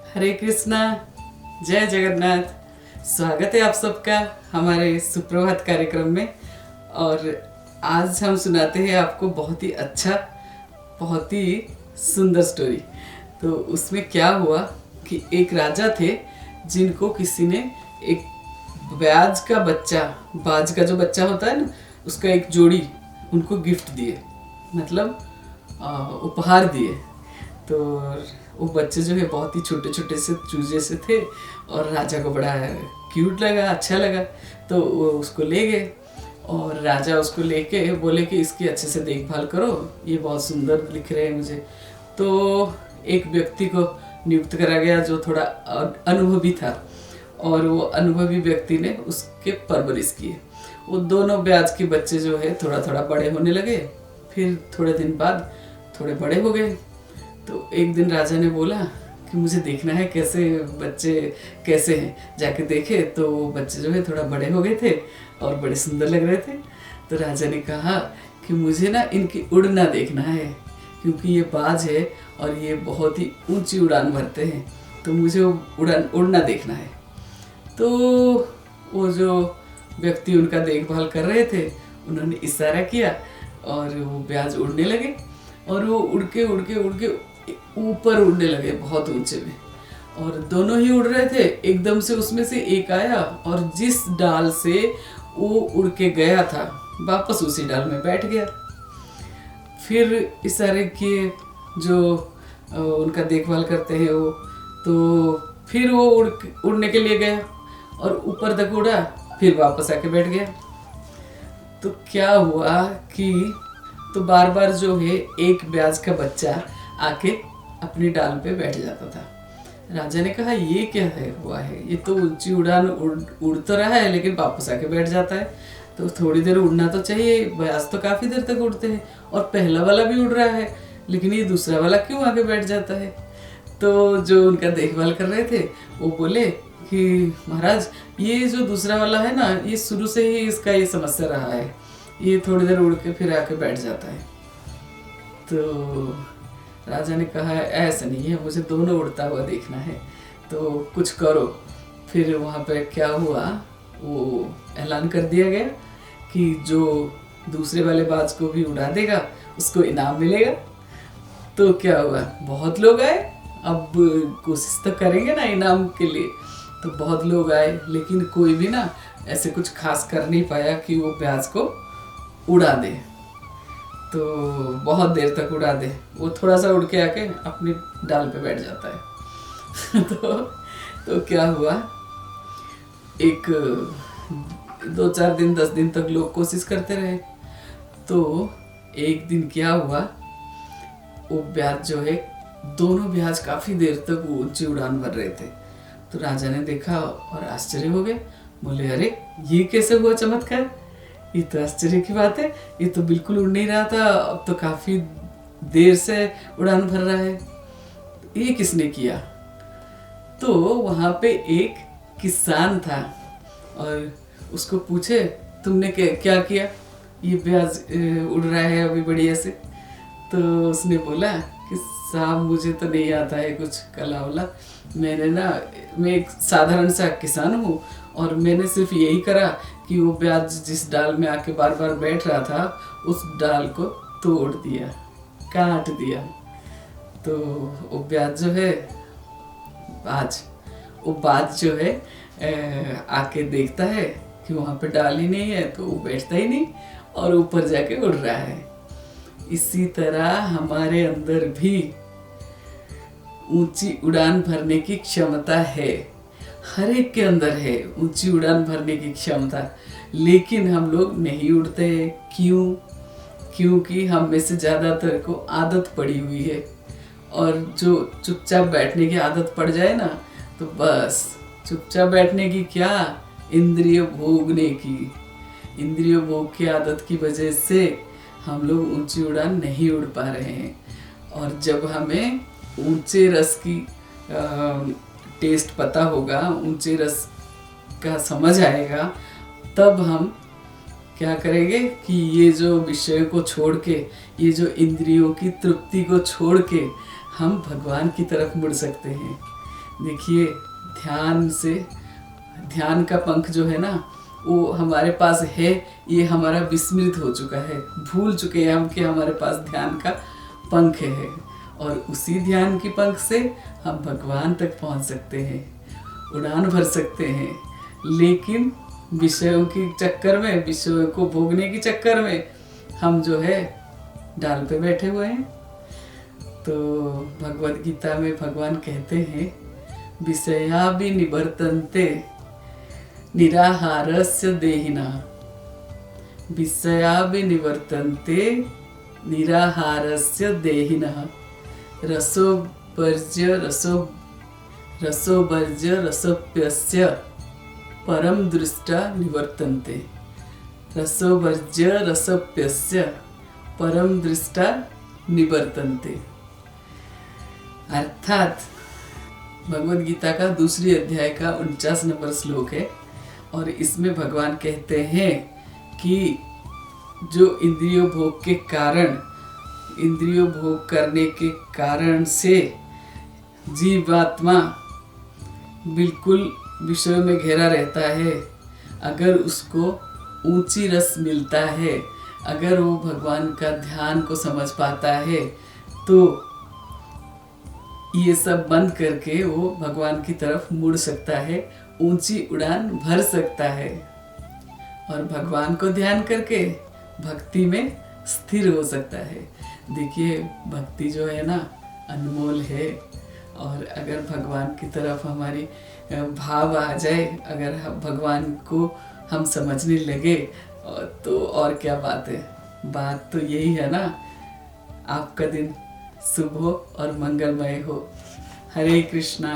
हरे कृष्णा। जय जगन्नाथ। स्वागत है आप सबका हमारे सुप्रभात कार्यक्रम में। और आज हम सुनाते हैं आपको बहुत ही अच्छा, बहुत ही सुंदर स्टोरी। तो उसमें क्या हुआ कि एक राजा थे जिनको किसी ने एक ब्याज का बच्चा, बाज का जो बच्चा होता है ना, उसका एक जोड़ी उनको गिफ्ट दिए, मतलब उपहार दिए। तो वो बच्चे जो है बहुत ही छोटे छोटे से चूजे से थे और राजा को बड़ा क्यूट लगा, अच्छा लगा। तो वो उसको ले गए और राजा उसको लेके बोले कि इसकी अच्छे से देखभाल करो, ये बहुत सुंदर दिख रहे हैं मुझे। तो एक व्यक्ति को नियुक्त करा गया जो थोड़ा अनुभवी था और वो अनुभवी व्यक्ति ने उसके परवरिश किए। वो दोनों ब्याज के बच्चे जो है थोड़ा थोड़ा बड़े होने लगे, फिर थोड़े दिन बाद थोड़े बड़े हो गए। तो एक दिन राजा ने बोला कि मुझे देखना है कैसे बच्चे कैसे हैं। जाके देखे तो बच्चे जो है थोड़ा बड़े हो गए थे और बड़े सुंदर लग रहे थे। तो राजा ने कहा कि मुझे ना इनकी उड़ना देखना है, क्योंकि ये बाज है और ये बहुत ही ऊंची उड़ान भरते हैं, तो मुझे उड़ना देखना है। तो वो जो व्यक्ति उनका देखभाल कर रहे थे उन्होंने इशारा किया और वो ब्याज उड़ने लगे और वो उड़ के ऊपर उड़ने लगे बहुत ऊंचे में। और दोनों ही उड़ रहे थे, एकदम से उसमें से एक आया और जिस डाल से वो उड़ के गया था वापस उसी डाल में बैठ गया। फिर इशारे किए जो उनका देखभाल करते हैं वो, तो फिर वो उड़ने के लिए गया और ऊपर तक उड़ा, फिर वापस आके बैठ गया। तो क्या हुआ कि तो बार बार जो है एक ब्याज का बच्चा आके अपनी डाल पे बैठ जाता था। राजा ने कहा ये क्या है हुआ है, ये तो ऊंची उड़ान उड़ तो रहा है लेकिन वापस आके बैठ जाता है। तो थोड़ी देर उड़ना तो चाहिए, ब्याज तो काफ़ी देर तक उड़ते हैं और पहला वाला भी उड़ रहा है, लेकिन ये दूसरा वाला क्यों आके बैठ जाता है। तो जो उनका देखभाल कर रहे थे वो बोले कि महाराज ये जो दूसरा वाला है ना, ये शुरू से ही इसका ये समस्या रहा है, ये थोड़ी देर उड़ के फिर आके बैठ जाता है। तो राजा ने कहा ऐसा नहीं है, मुझे दोनों उड़ता हुआ देखना है, तो कुछ करो। फिर वहाँ पे क्या हुआ, वो ऐलान कर दिया गया कि जो दूसरे वाले बाज को भी उड़ा देगा उसको इनाम मिलेगा। तो क्या हुआ, बहुत लोग आए, अब कोशिश तो करेंगे ना इनाम के लिए। तो बहुत लोग आए लेकिन कोई भी ना ऐसे कुछ खास कर नहीं पाया कि वो ब्याज को उड़ा दे, तो बहुत देर तक उड़ा दे। वो थोड़ा सा उड़ के आके अपनी डाल पे बैठ जाता है। तो क्या हुआ, एक 2-4 दिन 10 दिन तक लोग कोशिश करते रहे। तो एक दिन क्या हुआ, वो ब्याज जो है, दोनों ब्याज काफ़ी देर तक ऊंची उड़ान भर रहे थे। तो राजा ने देखा और आश्चर्य हो गए, बोले अरे ये कैसे हुआ चमत्कार, ये तो आश्चर्य की बात है, ये तो बिल्कुल उड़ नहीं रहा था, अब तो काफ़ी देर से उड़ान भर रहा है, ये किसने किया। तो वहाँ पे एक किसान था और उसको पूछे तुमने क्या किया, ये ब्याज उड़ रहा है अभी बढ़िया से। तो उसने बोला कि साहब मुझे तो नहीं आता है कुछ कला वला, मैं एक साधारण सा किसान हूँ और मैंने सिर्फ यही करा कि वो ब्याज जिस डाल में आके बार बार बैठ रहा था उस डाल को तोड़ दिया, काट दिया। तो वो ब्याज जो है बाज जो है आके देखता है कि वहाँ पे डाल ही नहीं है, तो वो बैठता ही नहीं और ऊपर जाके उड़ रहा है। इसी तरह हमारे अंदर भी ऊंची उड़ान भरने की क्षमता है, हर एक के अंदर है ऊंची उड़ान भरने की क्षमता, लेकिन हम लोग नहीं उड़ते हैं। क्यों? क्योंकि हम में से ज़्यादातर को आदत पड़ी हुई है, और जो चुपचाप बैठने की आदत पड़ जाए ना, तो बस चुपचाप बैठने की क्या, इंद्रिय भोग की आदत की वजह से हम लोग ऊंची उड़ान नहीं उड़ पा रहे हैं। और जब हमें ऊंचे रस की टेस्ट पता होगा, ऊंचे रस का समझ आएगा, तब हम क्या करेंगे कि ये जो विषय को छोड़ के, ये जो इंद्रियों की तृप्ति को छोड़ के हम भगवान की तरफ मुड़ सकते हैं। देखिए, ध्यान का पंख जो है ना, वो हमारे पास है, ये हमारा विस्मृत हो चुका है, भूल चुके हैं हम कि हमारे पास ध्यान का पंख है। और उसी ध्यान की पंख से हम भगवान तक पहुंच सकते हैं, उड़ान भर सकते हैं। लेकिन विषयों के चक्कर में, विषयों को भोगने के चक्कर में हम जो है डाल पे बैठे हुए हैं। तो भगवद गीता में भगवान कहते हैं, विषया भी निवर्तन्ते निराहारस्य देहिना, विषया भी निवर्तन्ते निराहारस्य देहिनः, रसोवर्ज्य रसोप्यस्य परम दृष्टा निवर्तन्ते, रसोवर्ज्य रसोप्यस्य परम दृष्टा निवर्तन्ते। अर्थात भगवद गीता का दूसरी अध्याय का 49 नंबर श्लोक है, और इसमें भगवान कहते हैं कि जो इंद्रियों भोग के कारण, इंद्रियों भोग करने के कारण से जीवात्मा बिल्कुल विषयों में घेरा रहता है, अगर उसको ऊंची रस मिलता है, अगर वो भगवान का ध्यान को समझ पाता है, तो ये सब बंद करके वो भगवान की तरफ मुड़ सकता है, ऊंची उड़ान भर सकता है, और भगवान को ध्यान करके भक्ति में स्थिर हो सकता है। देखिए, भक्ति जो है ना, अनमोल है, और अगर भगवान की तरफ हमारी भाव आ जाए, अगर भगवान को हम समझने लगे, तो और क्या बात है। बात तो यही है ना। आपका दिन शुभ हो और मंगलमय हो। हरे कृष्णा।